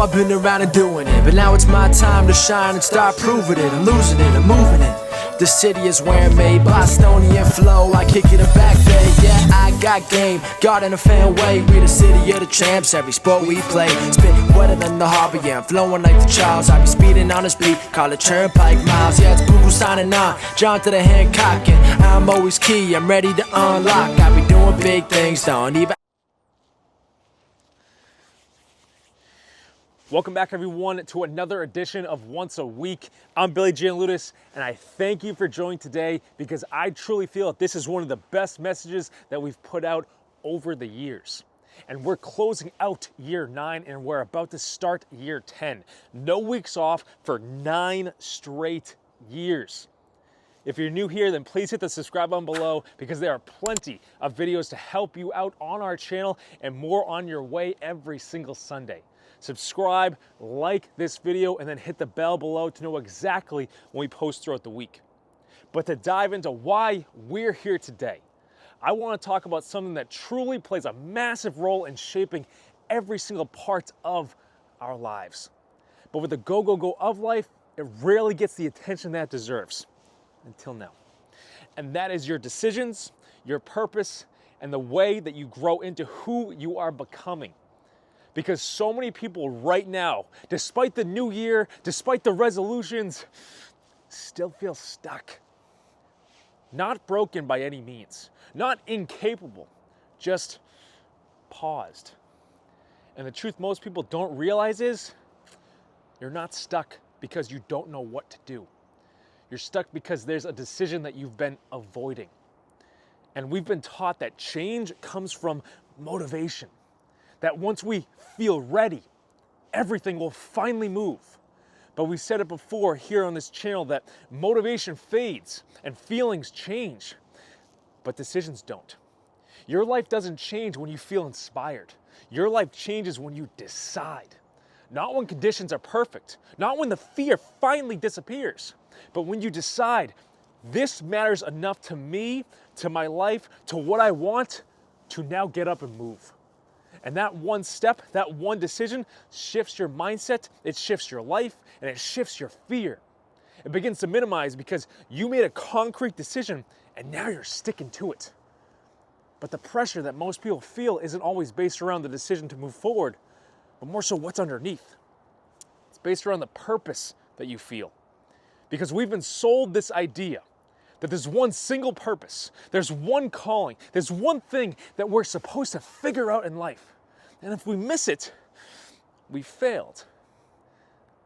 know I've been around and doing it, but now it's my time to shine and start proving it. I'm losing it, I'm moving it. The city is where I'm made, Bostonian flow, I kick it a back day. Yeah, I got game, got in a fan way. We the city of the champs, every sport we play. Spit wetter than the harbor, yeah, I'm flowing like the Charles. I be speeding on this beat, call it turnpike miles. Yeah, it's Google signing on, John to the Hancock, and I'm always key, I'm ready to unlock. I be doing big things, don't even. Welcome back, everyone, to another edition of Once a Week. I'm Billy Gianlutis, and I thank you for joining today because I truly feel that this is one of the best messages that we've put out over the years. And we're closing out year 9, and we're about to start year 10. No weeks off for 9 straight years. If you're new here, then please hit the subscribe button below because there are plenty of videos to help you out on our channel and more on your way every single Sunday. Subscribe, like this video, and then hit the bell below to know exactly when we post throughout the week. But to dive into why we're here today, I want to talk about something that truly plays a massive role in shaping every single part of our lives. But with the go of life, it rarely gets the attention that it deserves, until now. And that is your decisions, your purpose, and the way that you grow into who you are becoming. Because so many people right now, despite the new year, despite the resolutions, still feel stuck. Not broken by any means, not incapable, just paused. And the truth most people don't realize is you're not stuck because you don't know what to do. You're stuck because there's a decision that you've been avoiding. And we've been taught that change comes from motivation. That once we feel ready, everything will finally move. But we said it before here on this channel that motivation fades and feelings change, but decisions don't. Your life doesn't change when you feel inspired. Your life changes when you decide. Not when conditions are perfect, not when the fear finally disappears, but when you decide, this matters enough to me, to my life, to what I want, to now get up and move. And that one step, that one decision shifts your mindset, it shifts your life, and it shifts your fear. It begins to minimize because you made a concrete decision and now you're sticking to it. But the pressure that most people feel isn't always based around the decision to move forward, but more so what's underneath. It's based around the purpose that you feel. Because we've been sold this idea that there's one single purpose, there's one calling, there's one thing that we're supposed to figure out in life. And if we miss it, we failed.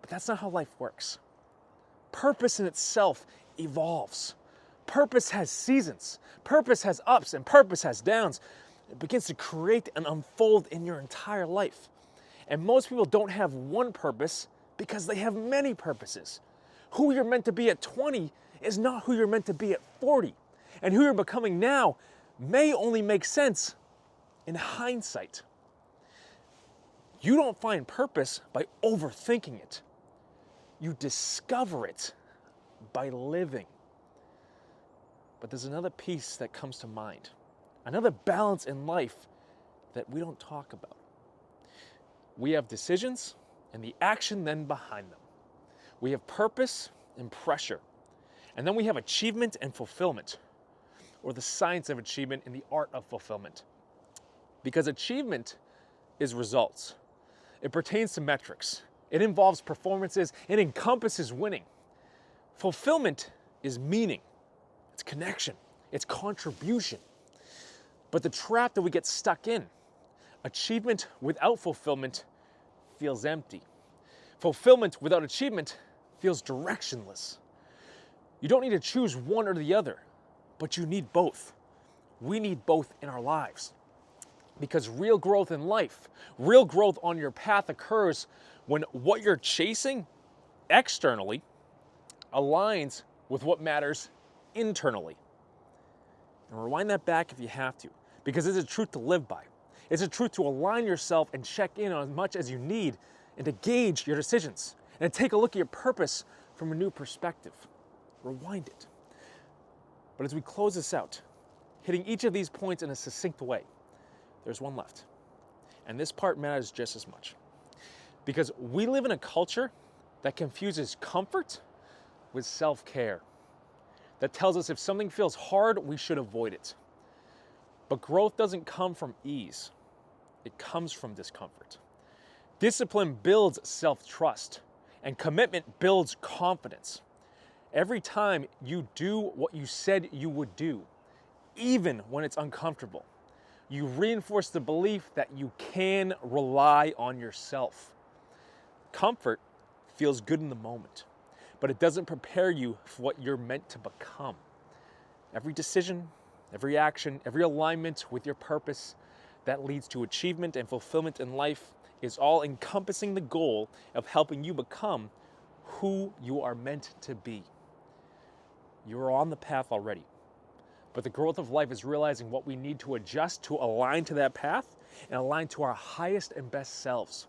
But that's not how life works. Purpose in itself evolves. Purpose has seasons. Purpose has ups and purpose has downs. It begins to create and unfold in your entire life. And most people don't have one purpose because they have many purposes. Who you're meant to be at 20 is not who you're meant to be at 40. And who you're becoming now may only make sense in hindsight. You don't find purpose by overthinking it. You discover it by living. But there's another piece that comes to mind, another balance in life that we don't talk about. We have decisions and the action then behind them. We have purpose and pressure. And then we have achievement and fulfillment, or the science of achievement and the art of fulfillment. Because achievement is results. It pertains to metrics. It involves performances. It encompasses winning. Fulfillment is meaning. It's connection. It's contribution. But the trap that we get stuck in, achievement without fulfillment feels empty. Fulfillment without achievement feels directionless. You don't need to choose one or the other, but you need both. We need both in our lives. Because real growth in life, real growth on your path occurs when what you're chasing externally aligns with what matters internally. And rewind that back if you have to, because it's a truth to live by. It's a truth to align yourself and check in on as much as you need and to gauge your decisions and to take a look at your purpose from a new perspective. Rewind it. But as we close this out, hitting each of these points in a succinct way, there's one left. And this part matters just as much. Because we live in a culture that confuses comfort with self-care. That tells us if something feels hard, we should avoid it. But growth doesn't come from ease. It comes from discomfort. Discipline builds self-trust, and commitment builds confidence. Every time you do what you said you would do, even when it's uncomfortable, you reinforce the belief that you can rely on yourself. Comfort feels good in the moment, but it doesn't prepare you for what you're meant to become. Every decision, every action, every alignment with your purpose that leads to achievement and fulfillment in life is all encompassing the goal of helping you become who you are meant to be. You are on the path already, but the growth of life is realizing what we need to adjust to align to that path and align to our highest and best selves.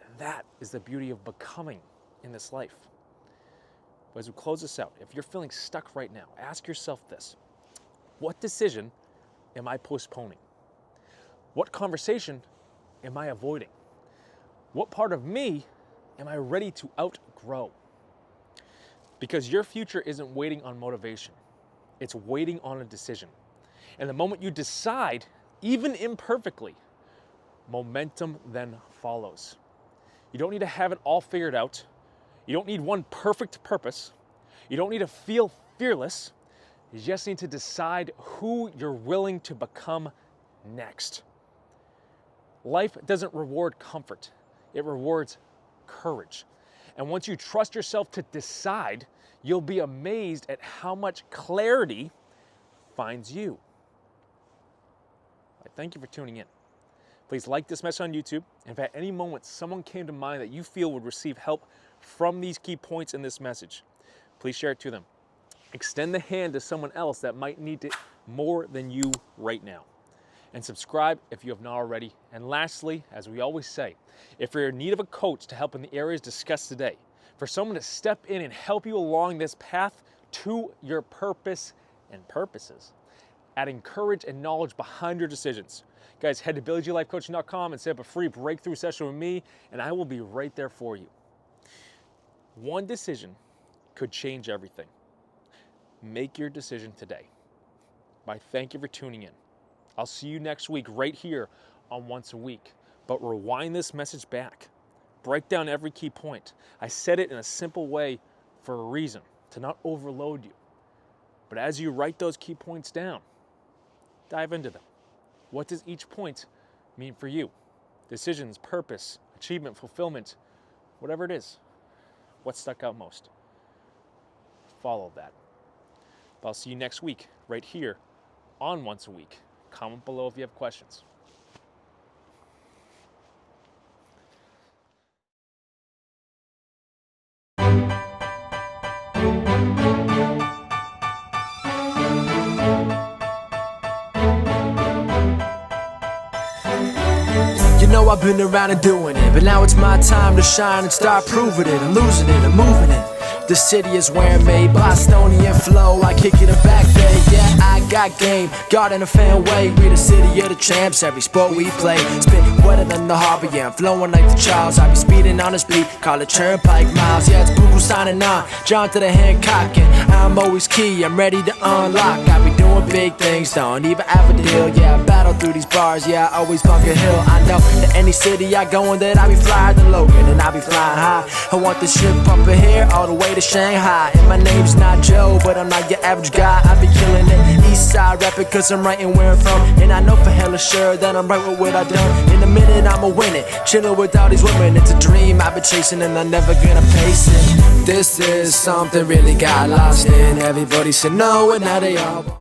And that is the beauty of becoming in this life. But as we close this out, if you're feeling stuck right now, ask yourself this: what decision am I postponing? What conversation am I avoiding? What part of me am I ready to outgrow? Because your future isn't waiting on motivation. It's waiting on a decision. And the moment you decide, even imperfectly, momentum then follows. You don't need to have it all figured out. You don't need one perfect purpose. You don't need to feel fearless. You just need to decide who you're willing to become next. Life doesn't reward comfort. It rewards courage. And once you trust yourself to decide, you'll be amazed at how much clarity finds you. I thank you for tuning in. Please like this message on YouTube. And if at any moment someone came to mind that you feel would receive help from these key points in this message, please share it to them. Extend the hand to someone else that might need it more than you right now. And subscribe if you have not already. And lastly, as we always say, if you're in need of a coach to help in the areas discussed today, for someone to step in and help you along this path to your purpose and purposes, adding courage and knowledge behind your decisions, guys, head to BillyGLifeCoaching.com and set up a free breakthrough session with me, and I will be right there for you. One decision could change everything. Make your decision today. I thank you for tuning in. I'll see you next week right here on Once a Week. But rewind this message back. Break down every key point. I said it in a simple way for a reason, to not overload you. But as you write those key points down, dive into them. What does each point mean for you? Decisions, purpose, achievement, fulfillment, whatever it is. What stuck out most? Follow that. But I'll see you next week right here on Once a Week. Comment below if you have questions. You know I've been around and doing it, but now it's my time to shine and start proving it. I'm losing it, I'm moving it. The city is where I'm made, Bostonian flow, I kick it back there. Yeah, I got game, God in a fan way. We the city of the champs, every sport we play. Spit wetter than the harbor, yeah, I'm flowing like the Charles. I be speeding on this beat, call it turnpike miles. Yeah, it's Bugle signing on, John to the Hancock, and I'm always key, I'm ready to unlock. I be doing big things, don't even have a deal. Yeah, I battle through these bars, yeah, I always bump a hill. I know that any city I go in, that I be flyer than Logan, and I be flying high. I want this ship up in here, all the way to Shanghai. And my name's not Joe, but I'm not your average guy. I be killing it, east side rapping, cause I'm writing where I'm from. And I know for hella sure that I'm right with what I done. In a minute I'ma win it, chilling with all these women. It's a dream I've been chasing and I'm never gonna pace it. This is something really got lost in. Everybody said no and now they all